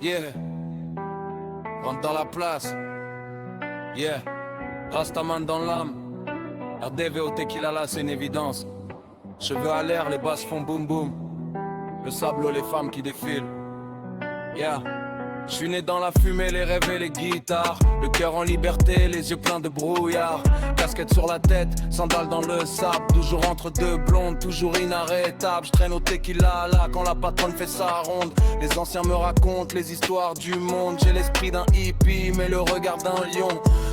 Yeah, rentre dans la place. Yeah, Rastaman dans l'âme. RDV au tequila là, c'est une évidence. Cheveux à l'air, les basses font boum boum. Le sable, les femmes qui défilent. Yeah. Je suis né dans la fumée, les rêves et les guitares. Le cœur en liberté, les yeux pleins de brouillard. Casquette sur la tête, sandales dans le sable. Toujours entre deux blondes, toujours inarrêtable. Je traîne au tequila là quand la patronne fait sa ronde. Les anciens me racontent les histoires du monde. J'ai l'esprit d'un hippie mais le regard d'un lion.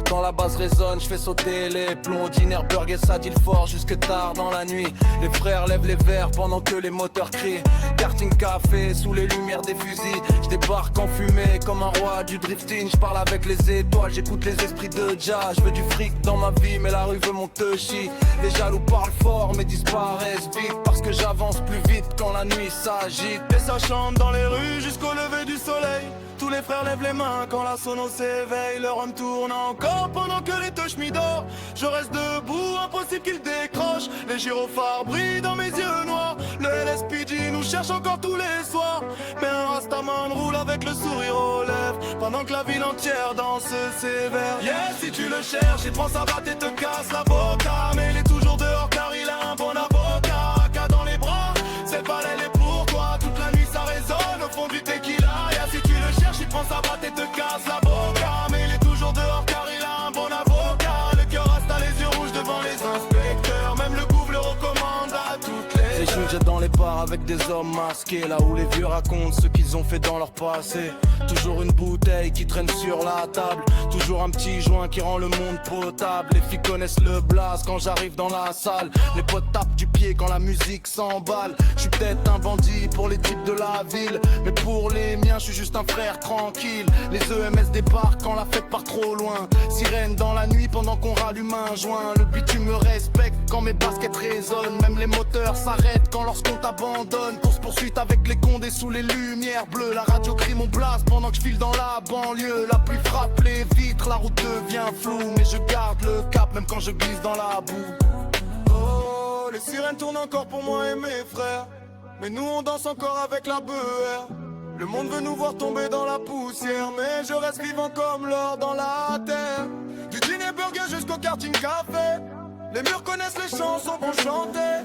Quand la basse résonne, je fais sauter les plombs. Dinnerberg et ça dit fort jusque tard dans la nuit. Les frères lèvent les verres pendant que les moteurs crient. Karting café sous les lumières des fusils. Je débarque en fumée comme un roi du drifting. Je parle avec les étoiles, j'écoute les esprits de Jah. Je veux du fric dans ma vie mais la rue veut mon touchy. Les jaloux parlent fort mais disparaissent vite. Parce que j'avance plus vite quand la nuit s'agite. Et ça chante dans les rues jusqu'au lever du soleil. Tous les frères lèvent les mains quand la sono s'éveille. Le rhum tourne encore pendant que les touches m'y dorment. Je reste debout, impossible qu'il décroche. Les gyrophares brillent dans mes yeux noirs. Le LSPD nous cherche encore tous les soirs. Mais un rastaman roule avec le sourire aux lèvres pendant que la ville entière danse sévère. Yeah, si tu le cherches, il prend sa batte et te casse la boca. Mais il est toujours dehors car il a un bon avocat. AK dans les bras, cette balle elle est pour toi. Toute la nuit ça résonne au fond du tequila. Yeah, si tu le cherches, il prend sa batte et te casse la boca. Mais il est toujours dehors car il a un bon avocat. Le cœur reste à les yeux rouges devant les inspecteurs. Même le gouffre le recommande à toutes les heures. J'ai dans les bars avec des hommes masqués. Là où les vieux racontent ce qu'ils ont fait dans leur passé. Toujours une bouteille qui traîne sur la table. Toujours un petit joint qui rend le monde potable. Les filles connaissent le blast quand j'arrive dans la salle. Les potes tapent du pied quand la musique s'emballe. Je suis peut-être un bandit pour les types de la ville, mais pour les miens je suis juste un frère tranquille. Les EMS débarquent quand la fête part trop loin. Sirène dans la nuit pendant qu'on rallume un joint. Le bitume me respecte quand mes baskets résonnent. Même les moteurs s'arrêtent quand lorsqu'on t'abandonne. Course poursuite avec les condés sous les lumières bleues. La radio crie mon blast pendant que je file dans la banlieue. La pluie frappe les vitres, la route devient floue. Mais je garde le cap même quand je glisse dans la boue. Oh, les sirènes tournent encore pour moi et mes frères. Mais nous on danse encore avec la BR. Le monde veut nous voir tomber dans la poussière. Mais je reste vivant comme l'or dans la terre. Du dîner burger jusqu'au karting café. Les murs connaissent les chansons qu'on chantait.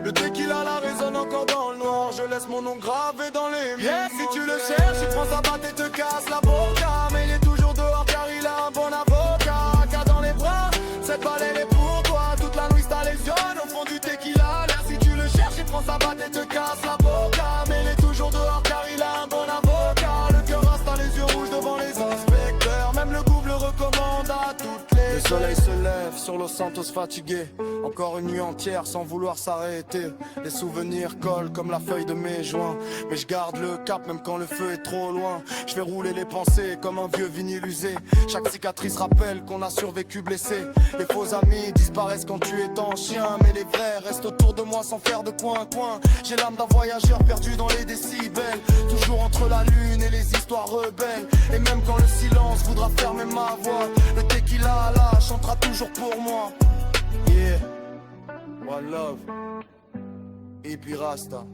Le tequila la résonne encore dans le noir. Je laisse mon nom gravé dans les murs. Yeah, si tu le cherches, il prend sa batte et te casse la boca. Mais il est toujours dehors car il a un bon avocat. AK dans les bras, cette balle elle est pour toi. Toute la nuit ça lésionne au fond du tequila. Là si tu le cherches, il prend sa batte et te casse la boca. Mais il est toujours dehors car il a un bon avocat. Le cœur reste à les yeux rouges devant les inspecteurs. Même le gouffre le recommande à toutes les. Le soleil se lève sur Los Santos fatigué. Encore une nuit entière sans vouloir s'arrêter. Les souvenirs collent comme la feuille de mes joints. Mais je garde le cap même quand le feu est trop loin. Je fais rouler les pensées comme un vieux vinyle usé. Chaque cicatrice rappelle qu'on a survécu blessé. Les faux amis disparaissent quand tu es en chien. Mais les vrais restent autour de moi sans faire de coin-coin. J'ai l'âme d'un voyageur perdu dans les décibels. Toujours entre la lune et les histoires rebelles. Et même quand le silence voudra fermer ma voix, le tequila là chantera toujours pour moi. Yeah, one love, hippie Rasta.